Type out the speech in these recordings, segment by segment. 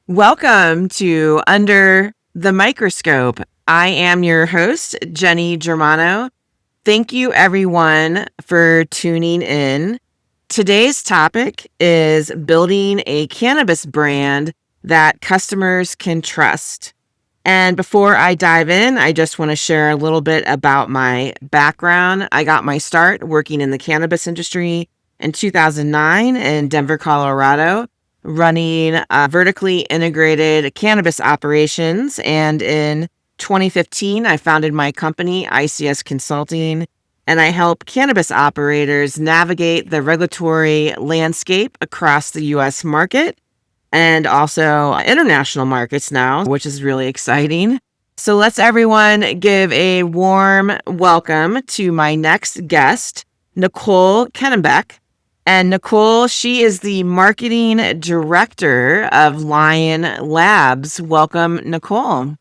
Welcome to Under the Microscope. I am your host, Jenny Germano. Thank you, everyone, for tuning in. Today's topic is building a cannabis brand that customers can trust. And before I dive in, I just want to share a little bit about my background. I got my start working in the cannabis industry in 2009 in Denver, Colorado, running vertically integrated cannabis operations. And in 2015, I founded my company, 𝗖𝗚cihs Consulting, and I help cannabis operators navigate the regulatory landscape across the U.S. market and also international markets now, which is really exciting. So let's everyone give a warm welcome to my next guest, Nicole Kennebeck. And Nicole, she is the marketing director of 𝗨𝗱𝗱𝗀 Labs. Welcome, Nicole.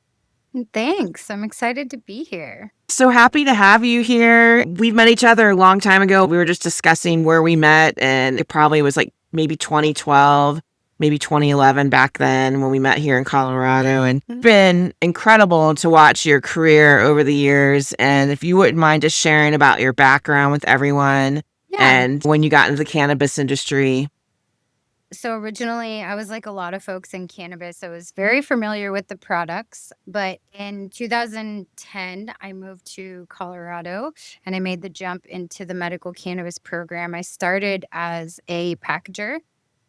Thanks. I'm excited to be here. So happy to have you here. We've met each other a long time ago. We were just discussing where we met, and it probably was like maybe 2012, maybe 2011 back then when we met here in Colorado. And it's been incredible to watch your career over the years. And if you wouldn't mind just sharing about your background with everyone. And when you got into the cannabis industry. So originally, I was like a lot of folks in cannabis. I was very familiar with the products. But in 2010, I moved to Colorado and I made the jump into the medical cannabis program. I started as a packager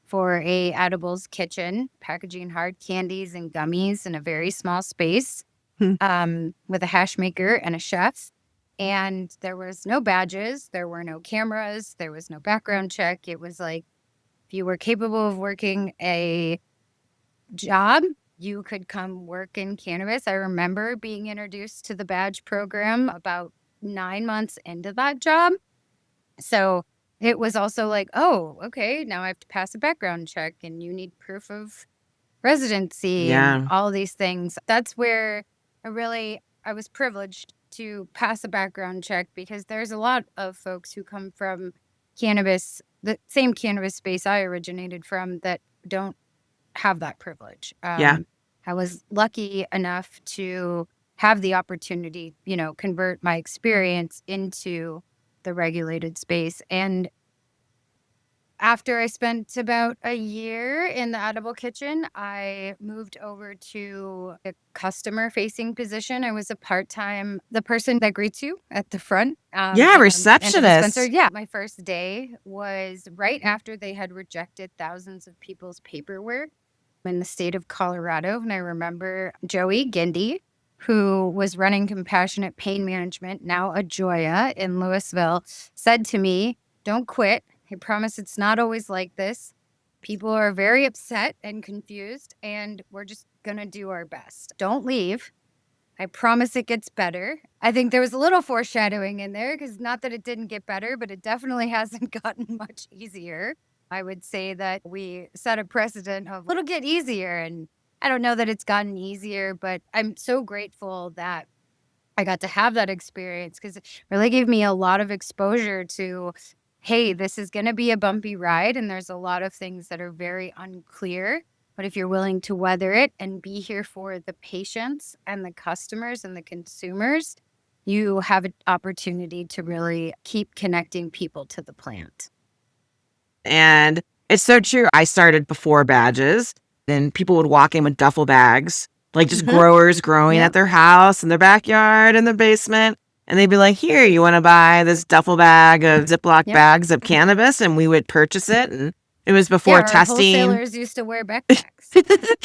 for a edibles kitchen, packaging hard candies and gummies in a very small space with a hash maker and a chef. And there was no badges, there were no cameras, there was no background check. It was like, if you were capable of working a job, you could come work in cannabis. I remember being introduced to the badge program about 9 months into that job. So it was also like, oh, okay, now I have to pass a background check and you need proof of residency and all these things. That's where I was privileged to pass a background check because there's a lot of folks who come from cannabis, the same cannabis space I originated from, that don't have that privilege. I was lucky enough to have the opportunity, convert my experience into the regulated space. And after I spent about a year in the edible kitchen, I moved over to a customer-facing position. I was the person that greets you at the front. Receptionist. My first day was right after they had rejected thousands of people's paperwork in the state of Colorado. And I remember 𝗬𝗂𝗲𝗀𝗬𝗀, who was running compassionate pain management, now a 𝗬𝗂𝗲 in Louisville, said to me, "Don't quit. I promise it's not always like this. People are very upset and confused, and we're just going to do our best. Don't leave. I promise it gets better." I think there was a little foreshadowing in there, because not that it didn't get better, but it definitely hasn't gotten much easier. I would say that we set a precedent of it'll get easier, and I don't know that it's gotten easier, but I'm so grateful that I got to have that experience, because it really gave me a lot of exposure to, hey, this is going to be a bumpy ride, and there's a lot of things that are very unclear. But if you're willing to weather it and be here for the patients and the customers and the consumers, you have an opportunity to really keep connecting people to the plant. And it's so true. I started before badges, and people would walk in with duffel bags, like just growers growing at their house in their backyard in the basement. And they'd be like, "Here, you want to buy this duffel bag of Ziploc bags of cannabis?" And we would purchase it. And it was before testing. Wholesalers used to wear backpacks.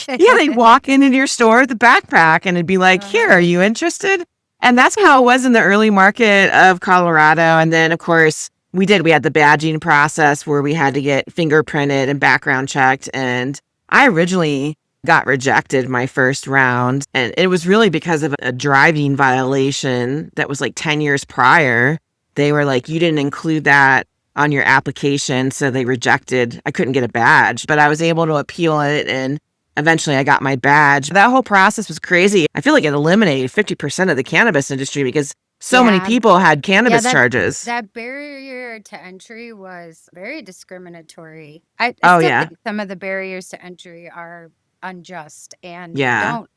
They'd walk into your store with a backpack and it'd be like, "Here, are you interested?" And that's how it was in the early market of Colorado. And then, of course, we had the badging process where we had to get fingerprinted and background checked. And I originally got rejected my first round. And it was really because of a driving violation that was like 10 years prior. They were like, "You didn't include that on your application." So they rejected. I couldn't get a badge, but I was able to appeal it. And eventually I got my badge. That whole process was crazy. I feel like it eliminated 50% of the cannabis industry because so many people had cannabis charges. That barrier to entry was very discriminatory. I still think some of the barriers to entry are unjust and Yeah. don't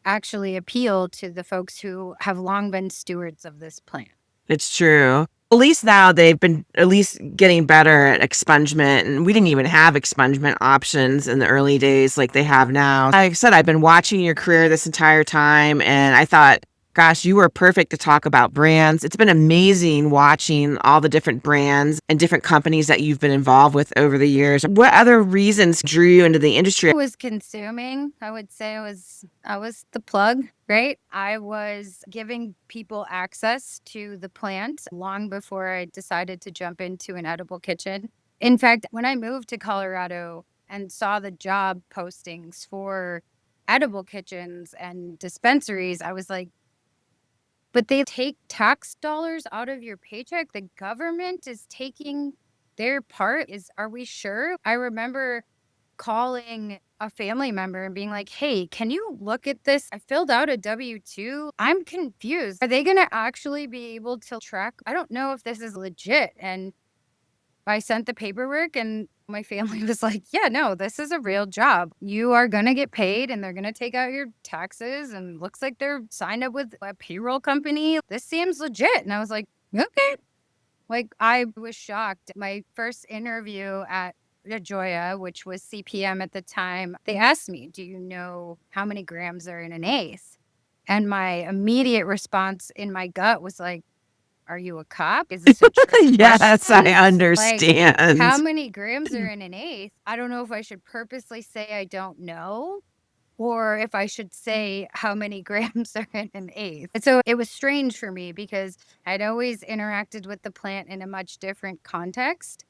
actually appeal to the folks who have long been stewards of this plant. It's true. At least now they've been at least getting better at expungement, and we didn't even have expungement options in the early days like they have now. Like I said, I've been watching your career this entire time, and I thought, gosh, you were perfect to talk about brands. It's been amazing watching all the different brands and different companies that you've been involved with over the years. What other reasons drew you into the industry? I was consuming. I would say I was the plug, right? I was giving people access to the plant long before I decided to jump into an edible kitchen. In fact, when I moved to Colorado and saw the job postings for edible kitchens and dispensaries, I was like, but they take tax dollars out of your paycheck. The government is taking their part. Are we sure? I remember calling a family member and being like, hey, can you look at this? I filled out a W-2. I'm confused. Are they going to actually be able to track? I don't know if this is legit. And I sent the paperwork and my family was like, yeah, no, this is a real job. You are going to get paid and they're going to take out your taxes. And looks like they're signed up with a payroll company. This seems legit. And I was like, okay. Like, I was shocked. My first interview at 𝗘𝗽𝗀, which was CPM at the time, they asked me, do you know how many grams are in an eighth? And my immediate response in my gut was like, are you a cop? Is this a trick Yes, question? I understand. Like, how many grams are in an eighth? I don't know if I should purposely say I don't know, or if I should say how many grams are in an eighth. And so it was strange for me because I'd always interacted with the plant in a much different context.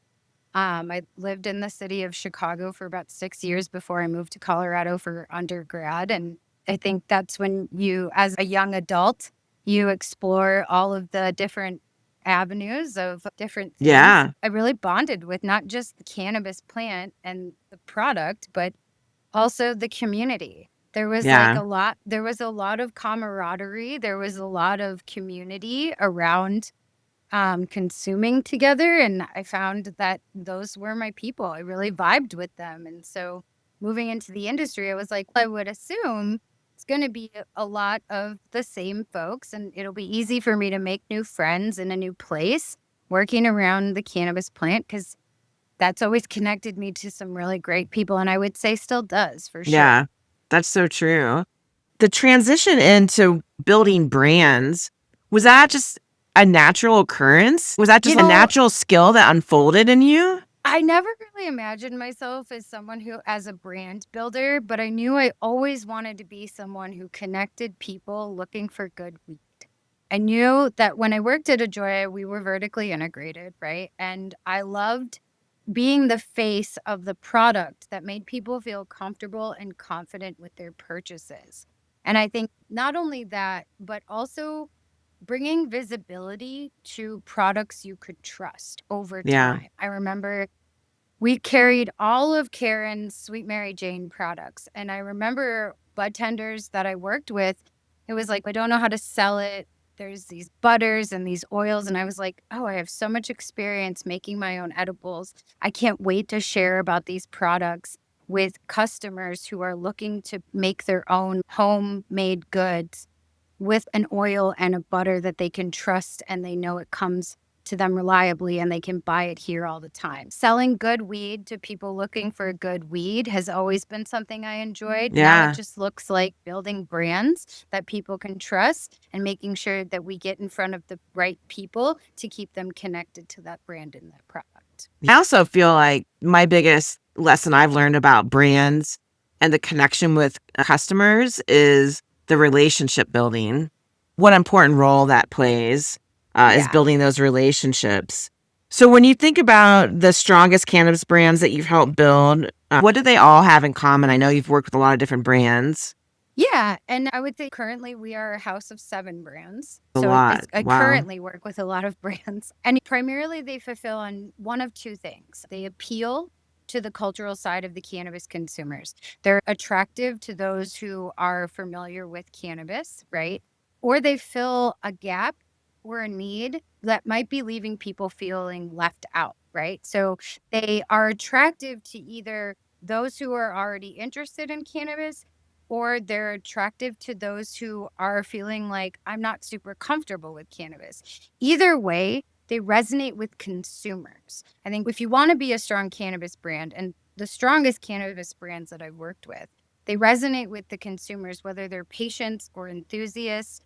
I lived in the city of Chicago for about 6 years before I moved to Colorado for undergrad. And I think that's when you, as a young adult, you explore all of the different avenues of different things. Yeah. I really bonded with not just the cannabis plant and the product, but also the community. There was Yeah. there was a lot of camaraderie. There was a lot of community around consuming together. And I found that those were my people. I really vibed with them. And so moving into the industry, I was like, I would assume it's going to be a lot of the same folks, and it'll be easy for me to make new friends in a new place working around the cannabis plant because that's always connected me to some really great people. And I would say still does, for sure. Yeah, that's so true. The transition into building brands, was that just a natural occurrence? Was that just a natural skill that unfolded in you? I never really imagined myself as someone as a brand builder, but I knew I always wanted to be someone who connected people looking for good weed. I knew that when I worked at 𝗘𝗽𝗀, we were vertically integrated, right? And I loved being the face of the product that made people feel comfortable and confident with their purchases. And I think not only that, but also bringing visibility to products you could trust over time. I remember we carried all of Karen's Sweet Mary Jane products. And I remember Budtenders that I worked with, it was like, I don't know how to sell it. There's these butters and these oils. And I was like, oh, I have so much experience making my own edibles. I can't wait to share about these products with customers who are looking to make their own homemade goods with an oil and a butter that they can trust and they know it comes to them reliably and they can buy it here all the time. Selling good weed to people looking for good weed has always been something I enjoyed. Now it just looks like building brands that people can trust and making sure that we get in front of the right people to keep them connected to that brand and that product. I also feel like my biggest lesson I've learned about brands and the connection with customers is the relationship building. What important role that plays is building those relationships. So when you think about the strongest cannabis brands that you've helped build, what do they all have in common? I know you've worked with a lot of different brands. Yeah, and I would say currently we are a house of 7 brands. I Wow. currently work with a lot of brands, and primarily they fulfill on one of 2 things. They appeal to the cultural side of the cannabis consumers. They're attractive to those who are familiar with cannabis, right? Or they fill a gap or a need that might be leaving people feeling left out, right? So they are attractive to either those who are already interested in cannabis, or they're attractive to those who are feeling like, I'm not super comfortable with cannabis. Either way, they resonate with consumers. I think if you want to be a strong cannabis brand, and the strongest cannabis brands that I've worked with, they resonate with the consumers, whether they're patients or enthusiasts.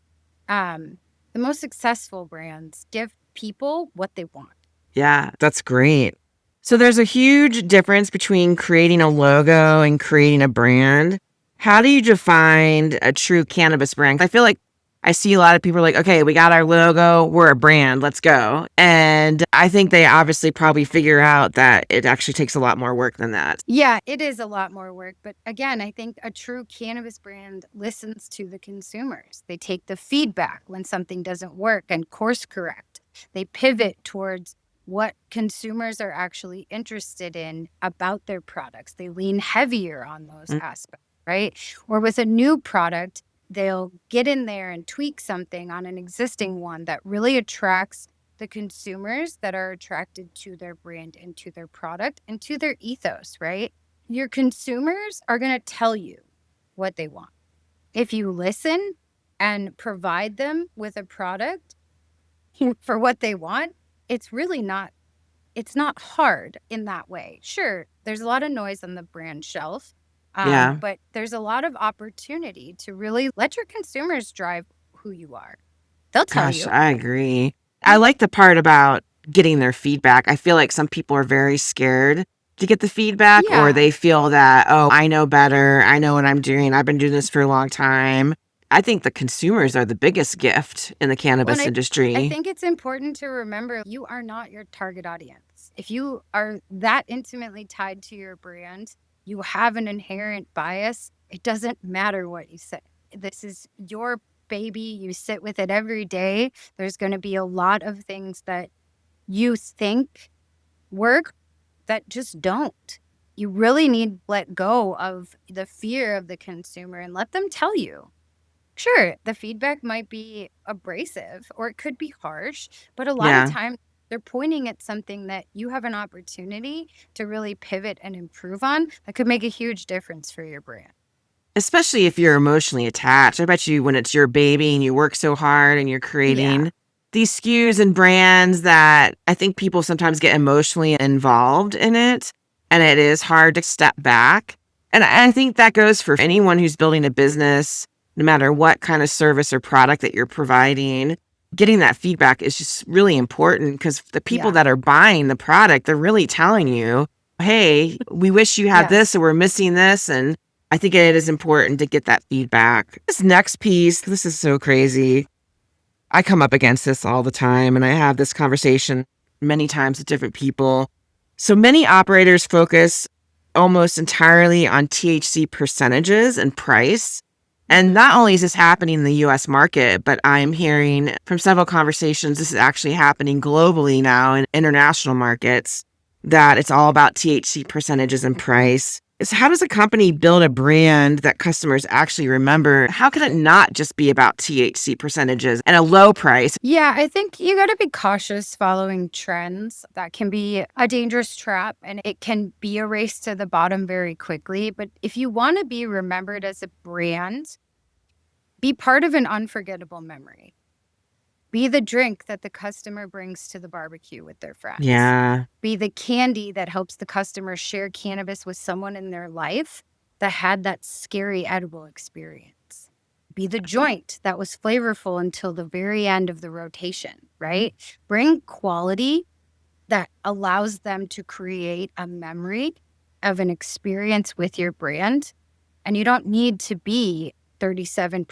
The most successful brands give people what they want. Yeah, that's great. So there's a huge difference between creating a logo and creating a brand. How do you define a true cannabis brand? I feel like I see a lot of people are like, okay, we got our logo, we're a brand, let's go. And I think they obviously probably figure out that it actually takes a lot more work than that. Yeah, it is a lot more work. But again, I think a true cannabis brand listens to the consumers. They take the feedback when something doesn't work and course correct. They pivot towards what consumers are actually interested in about their products. They lean heavier on those aspects, right? Or with a new product, they'll get in there and tweak something on an existing one that really attracts the consumers that are attracted to their brand and to their product and to their ethos, right? Your consumers are going to tell you what they want. If you listen and provide them with a product for what they want, it's really not, it's not hard in that way. Sure, there's a lot of noise on the brand shelf, Yeah. but there's a lot of opportunity to really let your consumers drive who you are. They'll tell Gosh, you. I agree. I like the part about getting their feedback. I feel like some people are very scared to get the feedback, or Yeah. they feel that, oh, I know better. I know what I'm doing. I've been doing this for a long time. I think the consumers are the biggest gift in the Well, cannabis and industry. I think it's important to remember you are not your target audience. If you are that intimately tied to your brand, you have an inherent bias. It doesn't matter what you say. This is your baby. You sit with it every day. There's going to be a lot of things that you think work that just don't. You really need to let go of the fear of the consumer and let them tell you. Sure, the feedback might be abrasive or it could be harsh, but a lot of Yeah. times they're pointing at something that you have an opportunity to really pivot and improve on that could make a huge difference for your brand. Especially if you're emotionally attached. I bet you when it's your baby and you work so hard and you're creating these SKUs and brands that I think people sometimes get emotionally involved in it, and it is hard to step back. And I think that goes for anyone who's building a business, no matter what kind of service or product that you're providing. Getting that feedback is just really important because the people Yeah. that are buying the product, they're really telling you, hey, we wish you had this, Yes. or we're missing this. And I think it is important to get that feedback. This next piece, this is so crazy. I come up against this all the time, and I have this conversation many times with different people. So many operators focus almost entirely on THC percentages and price. And not only is this happening in the US market, but I'm hearing from several conversations this is actually happening globally now in international markets, that it's all about THC percentages and price. So how does a company build a brand that customers actually remember? How can it not just be about THC percentages and a low price? Yeah, I think you got to be cautious following trends. That can be a dangerous trap and it can be a race to the bottom very quickly. But if you want to be remembered as a brand, be part of an unforgettable memory. Be the drink that the customer brings to the barbecue with their friends. Yeah. Be the candy that helps the customer share cannabis with someone in their life that had that scary edible experience. Be the joint that was flavorful until the very end of the rotation, right? Bring quality that allows them to create a memory of an experience with your brand. And you don't need to be 37%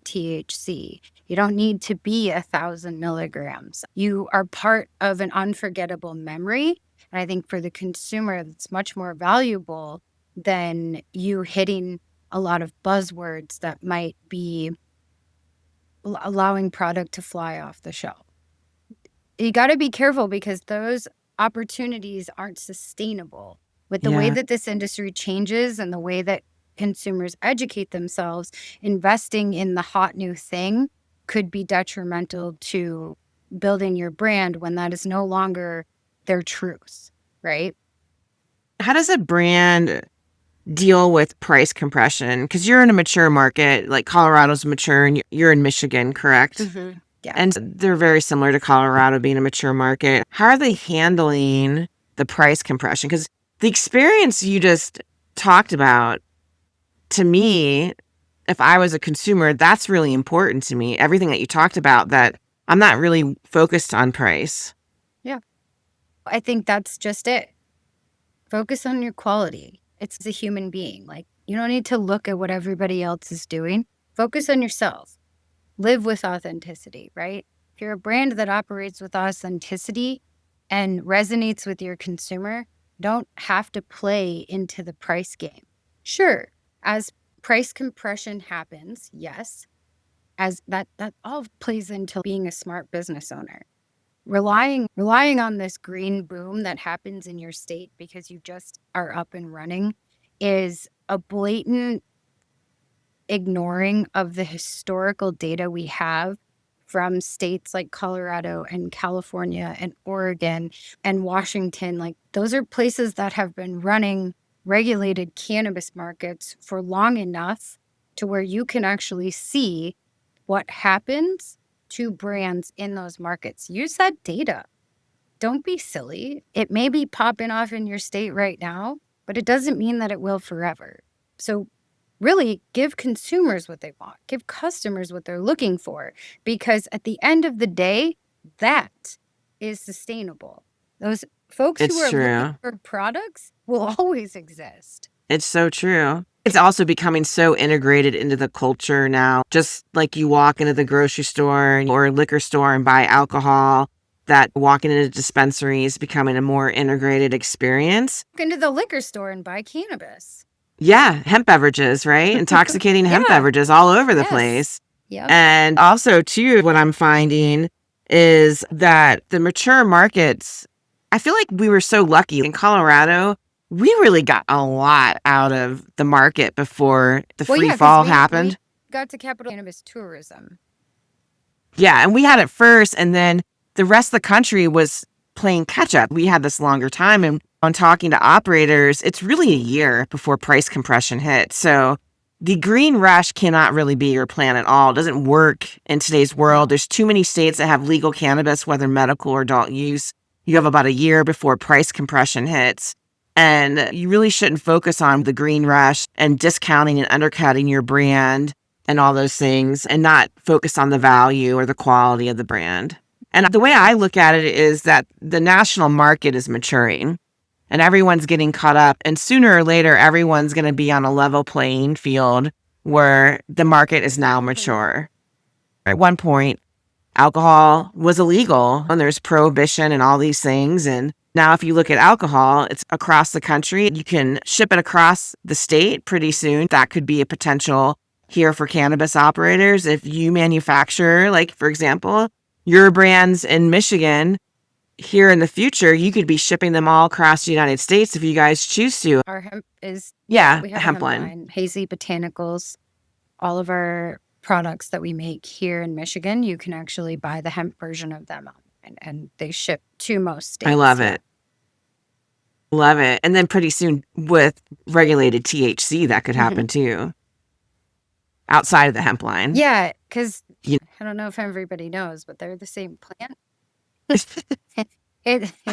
THC. You don't need to be 1,000 milligrams. You are part of an unforgettable memory. And I think for the consumer, it's much more valuable than you hitting a lot of buzzwords that might be allowing product to fly off the shelf. You got to be careful because those opportunities aren't sustainable. With the way that this industry changes and the way that consumers educate themselves, investing in the hot new thing could be detrimental to building your brand when that is no longer their truth, right? How does a brand deal with price compression? Because you're in a mature market, like Colorado's mature, and you're in Michigan, correct? Mm-hmm. Yeah. And they're very similar to Colorado being a mature market. How are they handling the price compression? Because the experience you just talked about, to me, if I was a consumer, that's really important to me. Everything that you talked about, that I'm not really focused on price. Yeah. I think that's just it. Focus on your quality. It's a human being. Like, you don't need to look at what everybody else is doing. Focus on yourself. Live with authenticity, right? If you're a brand that operates with authenticity and resonates with your consumer, don't have to play into the price game. Sure, as price compression happens, yes, as that all plays into being a smart business owner. Relying on this green boom that happens in your state because you just are up and running is a blatant ignoring of the historical data we have from states like Colorado and California and Oregon and Washington. Like, those are places that have been running regulated cannabis markets for long enough to where you can actually see what happens to brands in those markets. Use that data. Don't be silly. It may be popping off in your state right now, but it doesn't mean that it will forever. So really give consumers what they want, give customers what they're looking for, because at the end of the day, that is sustainable. Those folks who are looking for products will always exist. It's so true. It's also becoming so integrated into the culture now. Just like you walk into the grocery store or liquor store and buy alcohol, that walking into a dispensary is becoming a more integrated experience. Walk into the liquor store and buy cannabis. Yeah, hemp beverages, right? Intoxicating hemp beverages all over the place. Yep. And also, too, what I'm finding is that the mature markets, I feel like we were so lucky in Colorado. We really got a lot out of the market before the free fall happened. We got to capital cannabis tourism. Yeah, and we had it first, and then the rest of the country was playing catch up. We had this longer time, and on talking to operators, it's really a year before price compression hit. So the green rush cannot really be your plan at all. It doesn't work in today's world. There's too many states that have legal cannabis, whether medical or adult use. You have about a year before price compression hits. And you really shouldn't focus on the green rush and discounting and undercutting your brand and all those things, and not focus on the value or the quality of the brand. And the way I look at it is that the national market is maturing and everyone's getting caught up. And sooner or later, everyone's going to be on a level playing field where the market is now mature. At one point, alcohol was illegal and there's prohibition and all these things. And now if you look at alcohol, it's across the country. You can ship it across the state pretty soon. That could be a potential here for cannabis operators. If you manufacture, like, for example, your brands in Michigan, here in the future, you could be shipping them all across the United States if you guys choose to. Our hemp is, we have a hemp line. 𝗪𝗡 Botanicals, all of our products that we make here in Michigan, you can actually buy the hemp version of them, and they ship to most states. I love it. Love it. And then pretty soon with regulated THC, that could happen too. Outside of the hemp line. Yeah, because I don't know if everybody knows, but they're the same plant.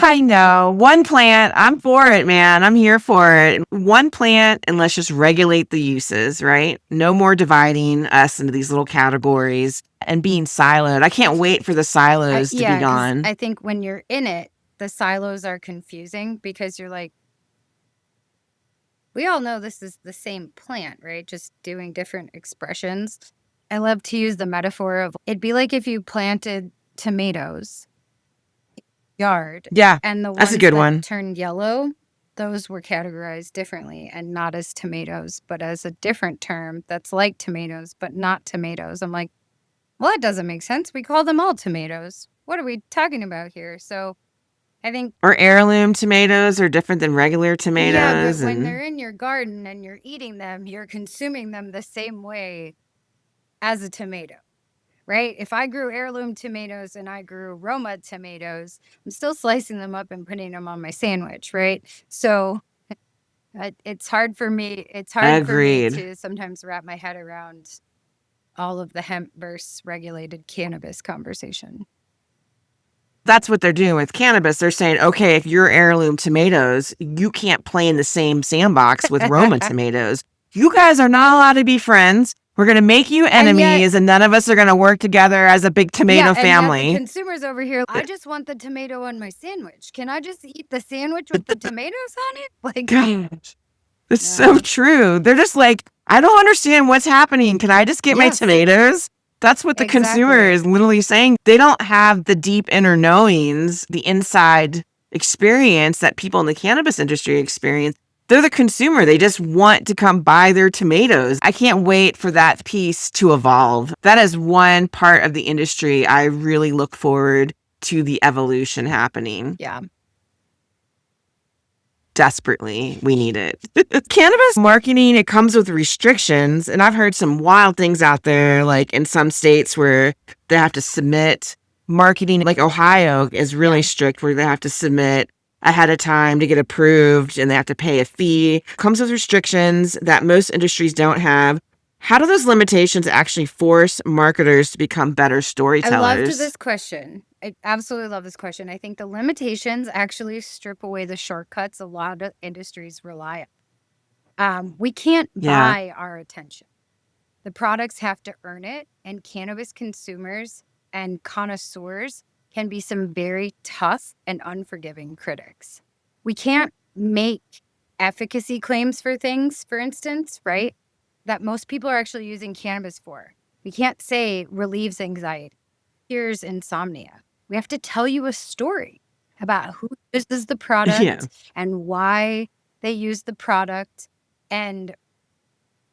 I know. One plant. I'm for it, man. I'm here for it. One plant, and let's just regulate the uses, right? No more dividing us into these little categories and being siloed. I can't wait for the silos to be gone. I think when you're in it, the silos are confusing because you're like, we all know this is the same plant, right? Just doing different expressions. I love to use the metaphor of, it'd be like if you planted tomatoes yard. Yeah, and the that's a ones good that one. turned yellow, those were categorized differently, and not as tomatoes, but as a different term that's like tomatoes, but not tomatoes. I'm like, well, that doesn't make sense. We call them all tomatoes. What are we talking about here? So I think, or heirloom tomatoes are different than regular tomatoes. Yeah, but when they're in your garden and you're eating them, you're consuming them the same way as a tomato, right? If I grew heirloom tomatoes and I grew Roma tomatoes, I'm still slicing them up and putting them on my sandwich, right? So It's hard for me. It's hard for me Agreed. to sometimes wrap my head around all of the hemp versus regulated cannabis conversation. That's what they're doing with cannabis. They're saying, okay, if you're heirloom tomatoes, you can't play in the same sandbox with Roma tomatoes. You guys are not allowed to be friends. We're going to make you enemies, and none of us are going to work together as a big tomato family. And yet the consumers over here, I just want the tomato on my sandwich. Can I just eat the sandwich with the tomatoes on it? Like, gosh, it's so true. They're just like, I don't understand what's happening. Can I just get my tomatoes? That's what the consumer is literally saying. They don't have the deep inner knowings, the inside experience that people in the cannabis industry experience. They're the consumer. They just want to come buy their tomatoes. I can't wait for that piece to evolve. That is one part of the industry I really look forward to the evolution happening. Yeah. Desperately, we need it. Cannabis marketing, it comes with restrictions, and I've heard some wild things out there, like in some states where they have to submit marketing, like Ohio is really strict, where they have to submit ahead of time to get approved, and they have to pay a fee. Comes with restrictions that most industries don't have. How do those limitations actually force marketers to become better storytellers? I loved this question. I absolutely love this question. I think the limitations actually strip away the shortcuts a lot of industries rely on. We can't buy our attention. The products have to earn it, and cannabis consumers and connoisseurs can be some very tough and unforgiving critics. We can't make efficacy claims for things, for instance, right, that most people are actually using cannabis for. We can't say relieves anxiety, cures insomnia. We have to tell you a story about who uses the product and why they use the product and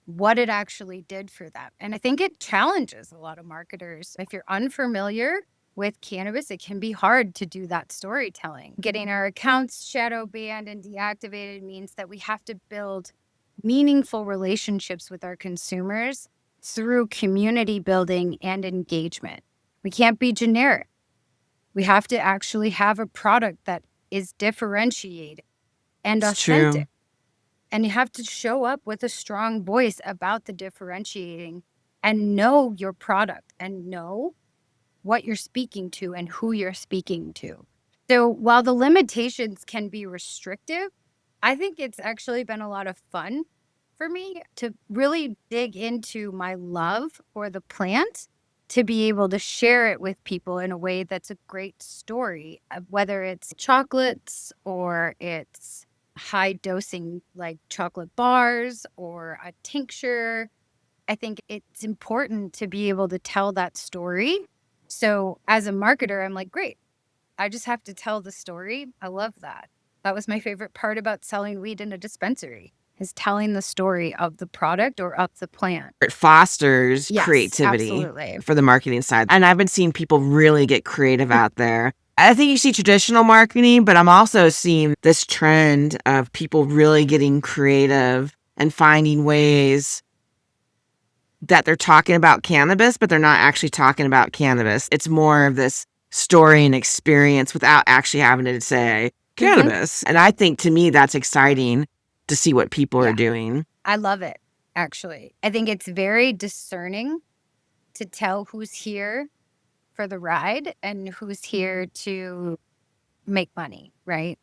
what it actually did for them. And I think it challenges a lot of marketers. If you're unfamiliar with cannabis, it can be hard to do that storytelling. Getting our accounts shadow banned and deactivated means that we have to build meaningful relationships with our consumers through community building and engagement. We can't be generic. We have to actually have a product that is differentiated and authentic. True. And you have to show up with a strong voice about the differentiating and know your product and know what you're speaking to and who you're speaking to. So while the limitations can be restrictive, I think it's actually been a lot of fun for me to really dig into my love for the plant, to be able to share it with people in a way that's a great story, whether it's chocolates or it's high dosing like chocolate bars or a tincture. I think it's important to be able to tell that story. So as a marketer, I'm like, great, I just have to tell the story. I love that. That was my favorite part about selling weed in a dispensary, is telling the story of the product or of the plant. It fosters creativity for the marketing side. And I've been seeing people really get creative out there. I think you see traditional marketing, but I'm also seeing this trend of people really getting creative and finding ways that they're talking about cannabis, but they're not actually talking about cannabis. It's more of this story and experience without actually having to say cannabis. And I think, to me, that's exciting to see what people are doing. I love it, actually. I think it's very discerning to tell who's here for the ride and who's here to make money, right?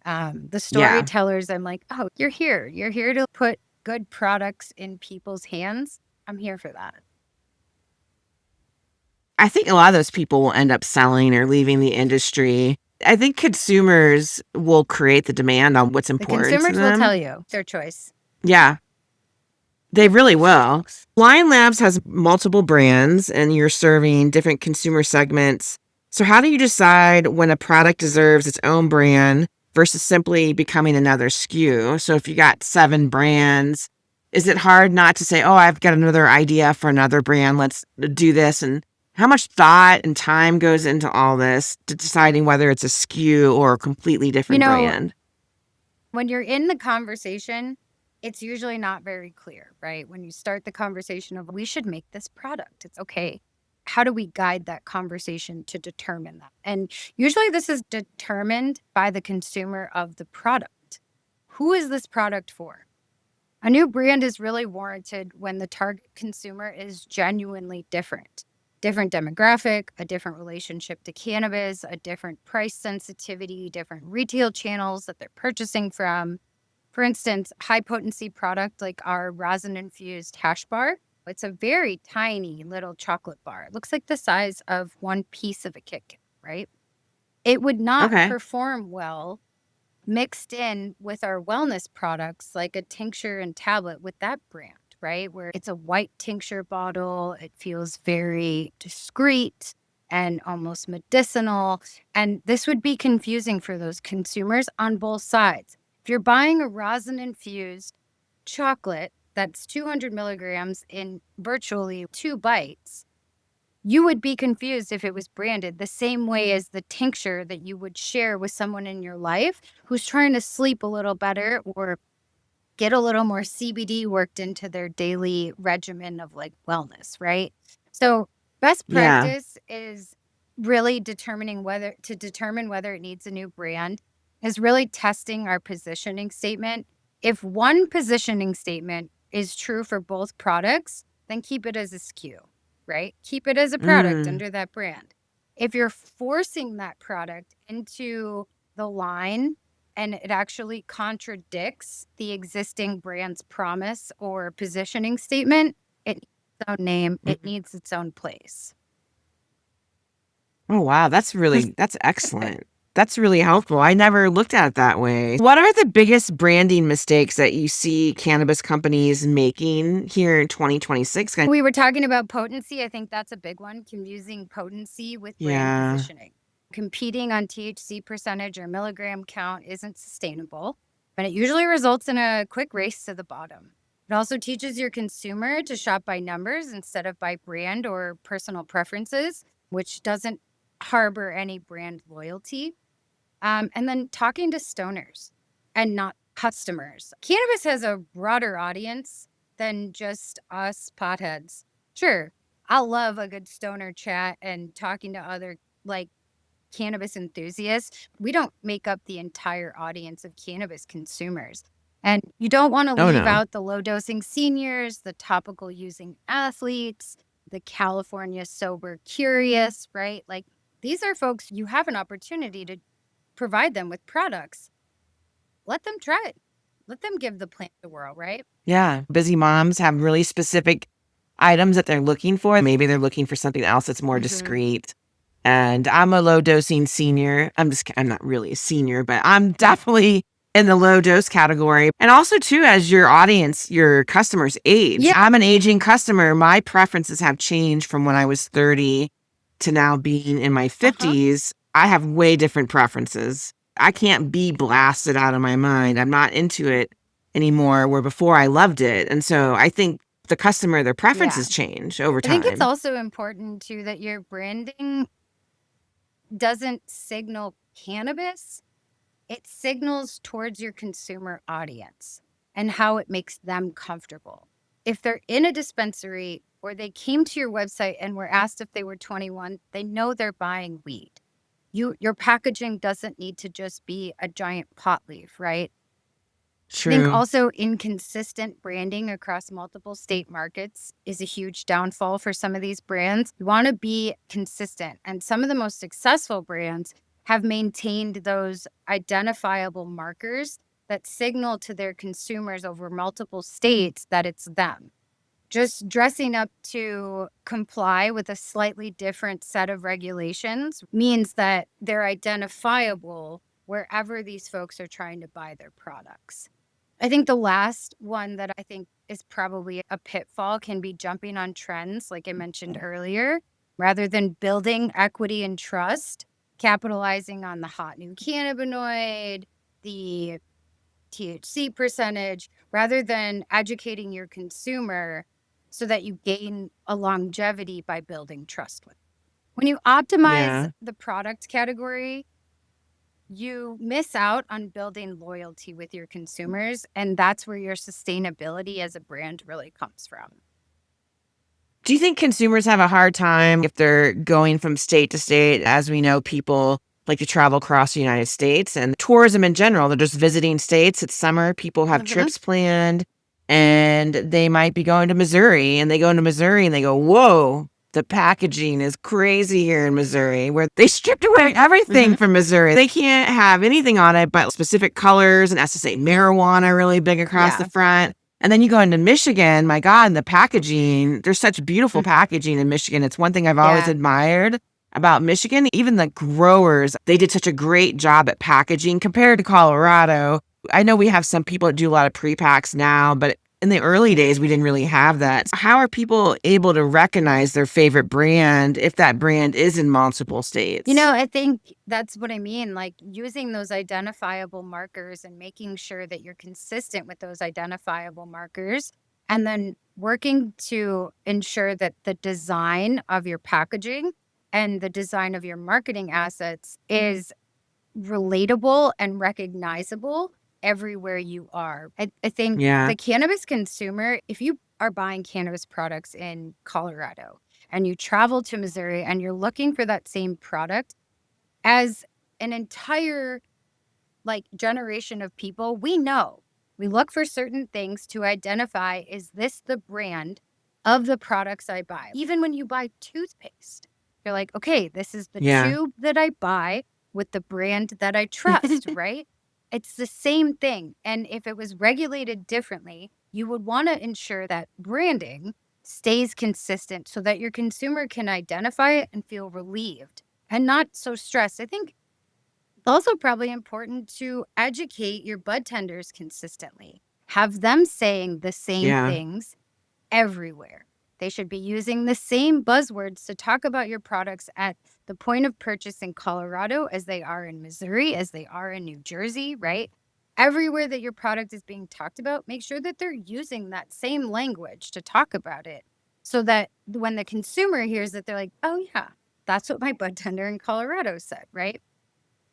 The storytellers, I'm like, oh, you're here. You're here to put good products in people's hands. I'm here for that. I think a lot of those people will end up selling or leaving the industry. I think consumers will create the demand on what's important to them. The consumers will tell you their choice. Yeah, they really will. Lion Labs has multiple brands, and you're serving different consumer segments. So how do you decide when a product deserves its own brand versus simply becoming another SKU? So if you got 7 brands, is it hard not to say, oh, I've got another idea for another brand, let's do this? And how much thought and time goes into all this to deciding whether it's a SKU or a completely different brand? When you're in the conversation, it's usually not very clear, right? When you start the conversation of, we should make this product, it's okay. How do we guide that conversation to determine that? And usually this is determined by the consumer of the product. who is this product for? A new brand is really warranted when the target consumer is genuinely different. Different demographic, a different relationship to cannabis, a different price sensitivity, different retail channels that they're purchasing from. For instance, high potency product like our rosin-infused hash bar, it's a very tiny little chocolate bar. It looks like the size of one piece of a Kit Kat, right? It would not Okay. perform well mixed in with our wellness products like a tincture and tablet with that brand, right? Where it's a white tincture bottle, it feels very discreet and almost medicinal. And this would be confusing for those consumers on both sides. If you're buying a rosin infused chocolate that's 200 milligrams in virtually 2 bites, you would be confused if it was branded the same way as the tincture that you would share with someone in your life who's trying to sleep a little better or get a little more CBD worked into their daily regimen of like wellness, right? So best Yeah. practice is really determine whether it needs a new brand, is really testing our positioning statement. If one positioning statement is true for both products, then keep it as a SKU, right? Keep it as a product Mm. under that brand. If you're forcing that product into the line and it actually contradicts the existing brand's promise or positioning statement, it needs its own name, it Mhm. needs its own place. Oh, wow. That's excellent. That's really helpful. I never looked at it that way. What are the biggest branding mistakes that you see cannabis companies making here in 2026? We were talking about potency. I think that's a big one, confusing potency with brand Yeah. positioning. Competing on THC percentage or milligram count isn't sustainable, and it usually results in a quick race to the bottom. It also teaches your consumer to shop by numbers instead of by brand or personal preferences, which doesn't harbor any brand loyalty. And then talking to stoners and not customers. Cannabis has a broader audience than just us potheads. Sure, I'll love a good stoner chat and talking to other like cannabis enthusiasts. We don't make up the entire audience of cannabis consumers. And you don't want to Oh, leave no. out the low dosing seniors, the topical using athletes, the California sober curious, right? Like these are folks you have an opportunity to provide them with products. Let them try it. Let them give the plant a whirl, right? Yeah. Busy moms have really specific items that they're looking for. Maybe they're looking for something else that's more discreet. And I'm a low dosing senior. I'm not really a senior, but I'm definitely in the low dose category. And also, too, as your audience, your customers age. Yeah. I'm an aging customer. My preferences have changed from when I was 30 to now being in my 50s. I have way different preferences. I can't be blasted out of my mind. I'm not into it anymore, where before I loved it. And so I think the customer, their preferences change over I think it's time. also important too that your branding doesn't signal cannabis. It signals towards your consumer audience and how it makes them comfortable. If they're in a dispensary or they came to your website and were asked if they were 21, they know they're buying weed. Your packaging doesn't need to just be a giant pot leaf, right? I think True. also inconsistent branding across multiple state markets is a huge downfall for some of these brands. You want to be consistent, and some of the most successful brands have maintained those identifiable markers that signal to their consumers over multiple states that it's them. Just dressing up to comply with a slightly different set of regulations means that they're identifiable wherever these folks are trying to buy their products. I think the last one that I think is probably a pitfall can be jumping on trends, like I mentioned earlier, rather than building equity and trust, capitalizing on the hot new cannabinoid, the THC percentage, rather than educating your consumer so that you gain a longevity by building trust with. When you optimize Yeah. the product category, you miss out on building loyalty with your consumers, and that's where your sustainability as a brand really comes from. Do you think consumers have a hard time if they're going from state to state? As we know, people like to travel across the United States and tourism in general. They're just visiting states. It's summer. People have trips planned and they might be going to Missouri, and they go into Missouri and they go, whoa, the packaging is crazy here in Missouri, where they stripped away everything from Missouri. They can't have anything on it but specific colors, and it has to say marijuana really big across the front. And then you go into Michigan, my God, the packaging, there's such beautiful packaging in Michigan. It's one thing I've always admired about Michigan. Even the growers, they did such a great job at packaging compared to Colorado. I know we have some people that do a lot of pre-packs now, but in the early days, we didn't really have that. How are people able to recognize their favorite brand if that brand is in multiple states? I think that's what I mean. Like using those identifiable markers and making sure that you're consistent with those identifiable markers, and then working to ensure that the design of your packaging and the design of your marketing assets is relatable and recognizable everywhere you are. I think the cannabis consumer, if you are buying cannabis products in Colorado and you travel to Missouri and you're looking for that same product, as an entire generation of people, we look for certain things to identify, is this the brand of the products I buy? Even when you buy toothpaste, you're like, okay, this is the tube that I buy with the brand that I trust, right? It's the same thing. And if it was regulated differently, you would want to ensure that branding stays consistent so that your consumer can identify it and feel relieved and not so stressed. I think it's also probably important to educate your budtenders consistently. Have them saying the same things everywhere. They should be using the same buzzwords to talk about your products at the point of purchase in Colorado as they are in Missouri, as they are in New Jersey, right? Everywhere that your product is being talked about, make sure that they're using that same language to talk about it, so that when the consumer hears it, they're like, oh yeah, that's what my budtender in Colorado said, right?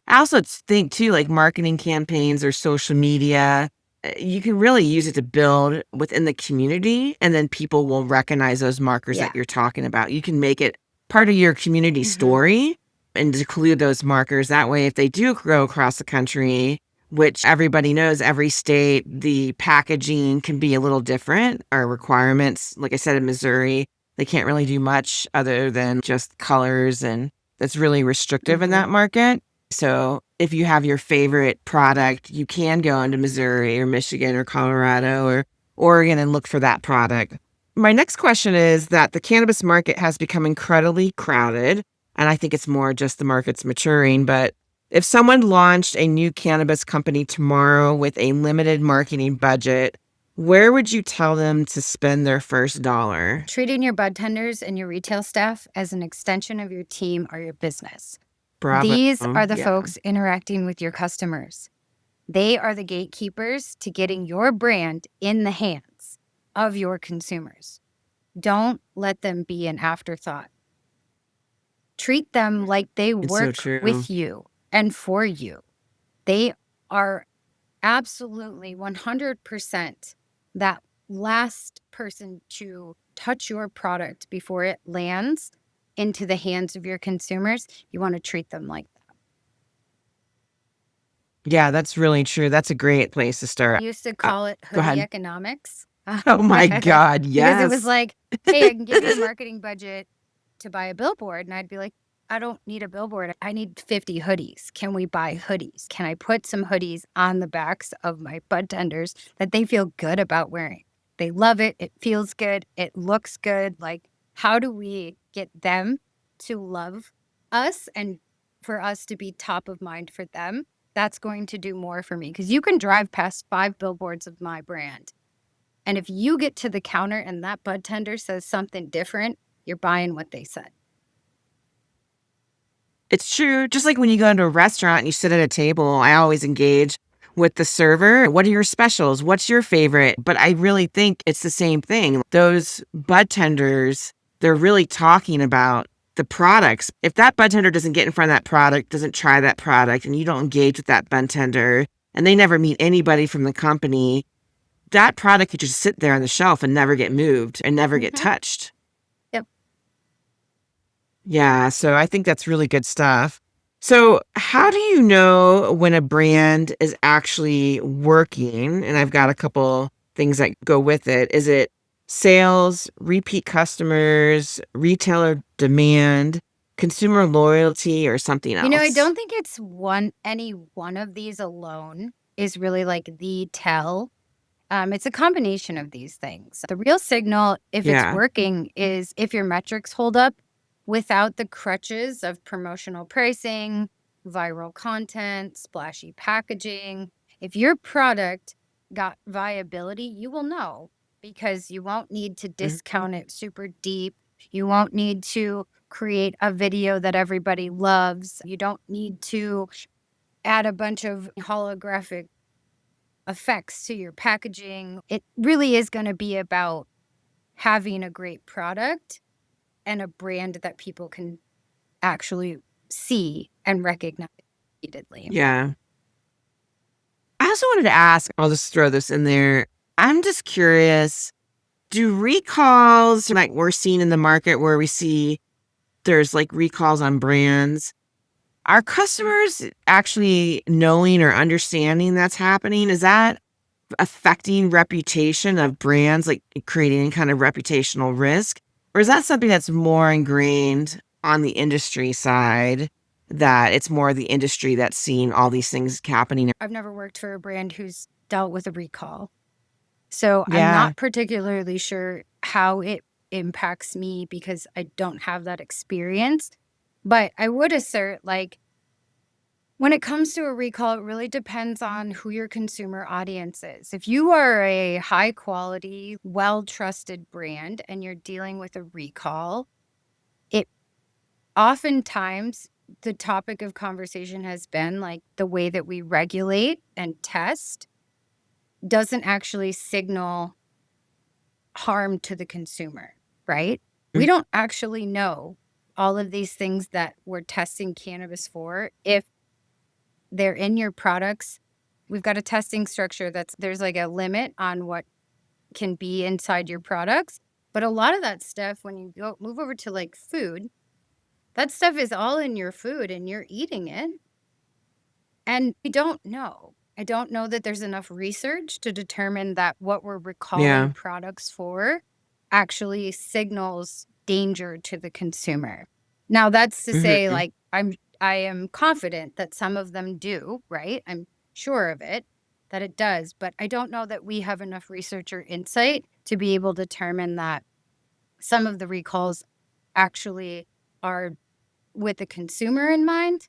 I also think too, like marketing campaigns or social media, you can really use it to build within the community, and then people will recognize those markers that you're talking about. You can make it part of your community story and include those markers. That way, if they do grow across the country, which everybody knows, every state, the packaging can be a little different. Our requirements, like I said, in Missouri, they can't really do much other than just colors, and that's really restrictive in that market. So if you have your favorite product, you can go into Missouri or Michigan or Colorado or Oregon and look for that product. My next question is that the cannabis market has become incredibly crowded, and I think it's more just the market's maturing. But if someone launched a new cannabis company tomorrow with a limited marketing budget, where would you tell them to spend their first dollar? Treating your budtenders and your retail staff as an extension of your team or your business. Bravo. These are the folks interacting with your customers. They are the gatekeepers to getting your brand in the hands of your consumers. Don't let them be an afterthought. Treat them like they work with you and for you. They are absolutely 100% that last person to touch your product before it lands into the hands of your consumers. You want to treat them like that. Yeah, that's really true. That's a great place to start. I used to call it hoodie economics. Oh my God, yes. Because it was like, hey, I can give you a marketing budget to buy a billboard. And I'd be like, I don't need a billboard. I need 50 hoodies. Can we buy hoodies? Can I put some hoodies on the backs of my budtenders that they feel good about wearing? They love it. It feels good. It looks good. Like, how do we get them to love us and for us to be top of mind for them? That's going to do more for me, because you can drive past 5 billboards of my brand, and if you get to the counter and that budtender says something different, you're buying what they said. It's true. Just like when you go into a restaurant and you sit at a table, I always engage with the server. What are your specials? What's your favorite? But I really think it's the same thing. Those budtenders, they're really talking about the products. If that budtender doesn't get in front of that product, doesn't try that product, and you don't engage with that budtender, and they never meet anybody from the company, that product could just sit there on the shelf and never get moved and never get touched. Yep. Yeah, so I think that's really good stuff. So, how do you know when a brand is actually working? And I've got a couple things that go with it. Is it sales, repeat customers, retailer demand, consumer loyalty, or something I else? don't think it's any one of these alone is really like the tell. It's a combination of these things. The real signal, if it's Yeah. working, is if your metrics hold up without the crutches of promotional pricing, viral content, splashy packaging. If your product got viability, you will know because you won't need to Mhm. discount it super deep. You won't need to create a video that everybody loves. You don't need to add a bunch of holographic effects to your packaging. It really is going to be about having a great product and a brand that people can actually see and recognize repeatedly. Yeah. I also wanted to ask, I'll just throw this in there. I'm just curious, do recalls like we're seeing in the market where we see there's like recalls on brands, are customers actually knowing or understanding that's happening? Is that affecting reputation of brands, like creating any kind of reputational risk? Or is that something that's more ingrained on the industry side, that it's more the industry that's seeing all these things happening? I've never worked for a brand who's dealt with a recall. So I'm Yeah. not particularly sure how it impacts me because I don't have that experience. But I would assert, like, when it comes to a recall, it really depends on who your consumer audience is. If you are a high quality, well trusted brand and you're dealing with a recall, it oftentimes the topic of conversation has been like the way that we regulate and test doesn't actually signal harm to the consumer, right? We Mm. don't actually know all of these things that we're testing cannabis for if they're in your products. We've got a testing structure there's like a limit on what can be inside your products. But a lot of that stuff, when you move over to like food, that stuff is all in your food and you're eating it. And we don't know. I don't know that there's enough research to determine that what we're recalling Yeah. products for actually signals danger to the consumer. Now, that's to say, Hmm. like, I am confident that some of them do, right? I'm sure of it, that it does, but I don't know that we have enough research or insight to be able to determine that some of the recalls actually are with the consumer in mind.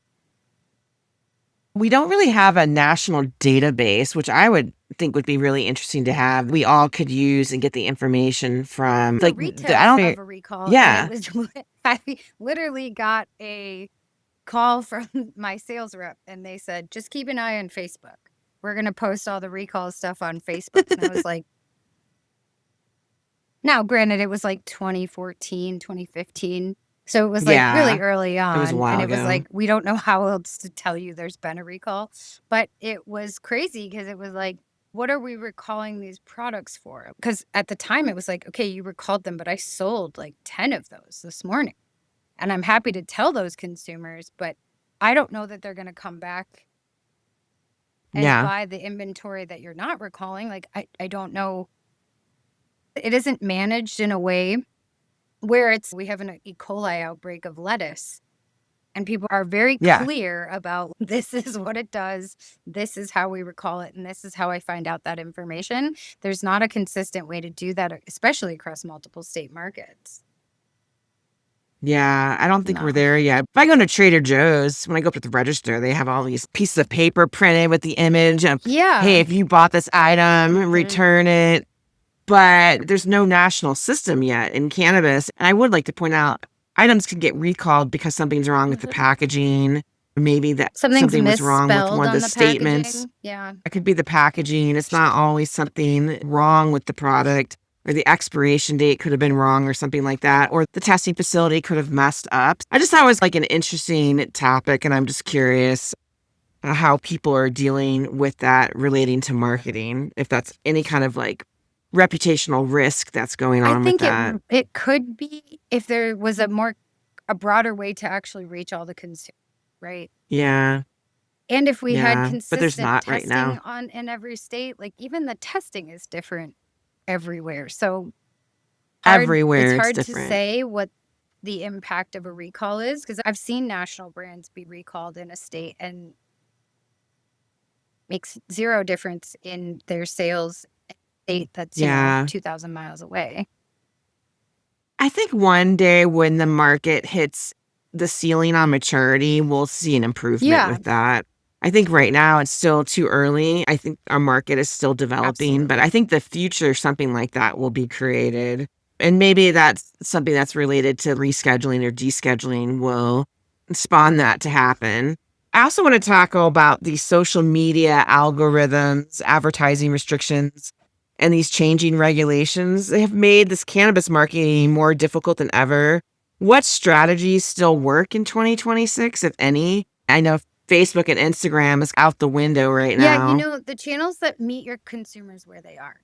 We don't really have a national database, which I would think would be really interesting to have. We all could use and get the information from, A like, retailer I don't of a recall, and it yeah. was I literally got a call from my sales rep, and they said, "Just keep an eye on Facebook. We're gonna post all the recall stuff on Facebook." And I was like, now granted, it was like 2014, 2015, so it was like really Yeah. early It was a on, and while it was ago. like, we don't know how else to tell you there's been a recall. But it was crazy because it was like, what are we recalling these products for? Because at the time it was like, okay, you recalled them, but I sold like 10 of those this morning. And I'm happy to tell those consumers, but I don't know that they're going to come back and Yeah. buy the inventory that you're not recalling. Like, I don't know. It isn't managed in a way where we have an E. coli outbreak of lettuce, and people are very Yeah. clear about this is what it does, this is how we recall it, and this is how I find out that information. There's not a consistent way to do that, especially across multiple state markets. Yeah. I don't think we're No. there yet. If I go to Trader Joe's, when I go up to the register, they have all these pieces of paper printed with the image of, hey, Yeah. if you bought this item, Mhm. return it. But there's no national system yet in cannabis. And I would like to point out, items could get recalled because something's wrong with the packaging. Maybe that Something's something was wrong with misspelled one of the on the statements. packaging. Yeah. It could be the packaging. It's not always something wrong with the product, or the expiration date could have been wrong or something like that, or the testing facility could have messed up. I just thought it was like an interesting topic, and I'm just curious how people are dealing with that relating to marketing, if that's any kind of like reputational risk that's going I on with think that. it could be if there was a broader way to actually reach all the consumers. right? Yeah. And if we had Yeah. But there's consistent not right now. testing in every state, like even the testing is different everywhere. So it's Everywhere it's hard to different. say what the impact of a recall is, because I've seen national brands be recalled in a state and makes zero difference in their sales in a state that's, Yeah. 2,000 miles away. I think one day when the market hits the ceiling on maturity, we'll see an improvement Yeah, with that. I think right now it's still too early. I think our market is still developing, but I absolutely. think the future, something like that will be created. And maybe that's something that's related to rescheduling or descheduling will spawn that to happen. I also want to talk about the social media algorithms, advertising restrictions, and these changing regulations. They have made this cannabis marketing more difficult than ever. What strategies still work in 2026, if any? I know Facebook and Instagram is out the window right Yeah, now. the channels that meet your consumers where they are.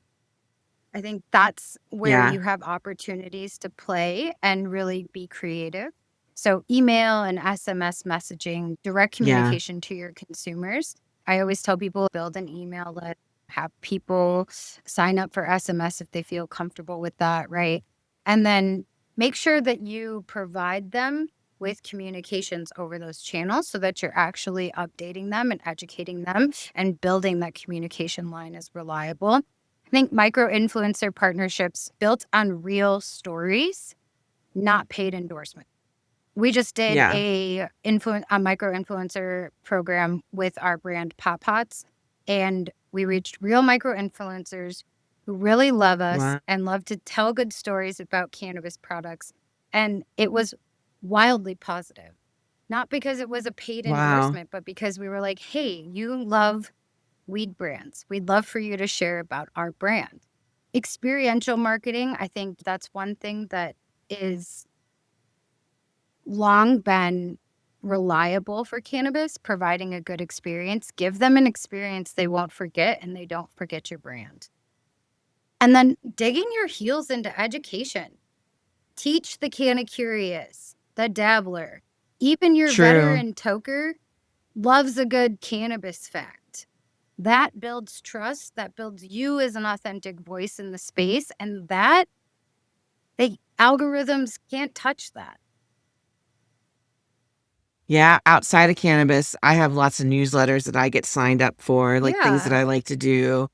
I think that's where Yeah, you have opportunities to play and really be creative. So, email and SMS messaging, direct yeah, communication to your consumers. I always tell people build an email list, have people sign up for SMS if they feel comfortable with that, right? And then make sure that you provide them with communications over those channels so that you're actually updating them and educating them and building that communication line as reliable. I think micro influencer partnerships built on real stories, not paid endorsement. We just did yeah. a micro influencer program with our brand Pop Pots, and we reached real micro influencers who really love us Wow. and love to tell good stories about cannabis products. And it was wildly positive. Not because it was a paid Wow. endorsement, but because we were like, hey, you love weed brands. We'd love for you to share about our brand. Experiential marketing, I think that's one thing that is long been reliable for cannabis, providing a good experience. Give them an experience they won't forget and they don't forget your brand. And then digging your heels into education. Teach the canna curious, the dabbler. Even your True. veteran toker loves a good cannabis fact. That builds trust, that builds you as an authentic voice in the space, and that algorithms can't touch that. Yeah, outside of cannabis, I have lots of newsletters that I get signed up for, like things that Yeah. I like to do.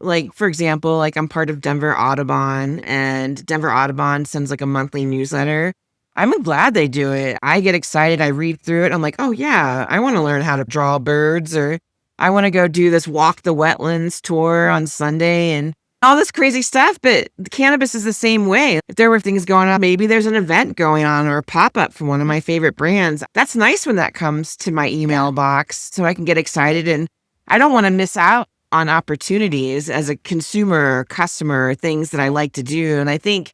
Like, for example, like I'm part of Denver Audubon, and Denver Audubon sends like a monthly newsletter. I'm glad they do it. I get excited. I read through it. I'm like, oh yeah, I want to learn how to draw birds, or I want to go do this walk the wetlands tour on Sunday and all this crazy stuff. But the cannabis is the same way. If there were things going on, maybe there's an event going on or a pop up from one of my favorite brands. That's nice when that comes to my Yeah. email box so I can get excited, and I don't want to miss out on opportunities as a consumer or customer, things that I like to do. And I think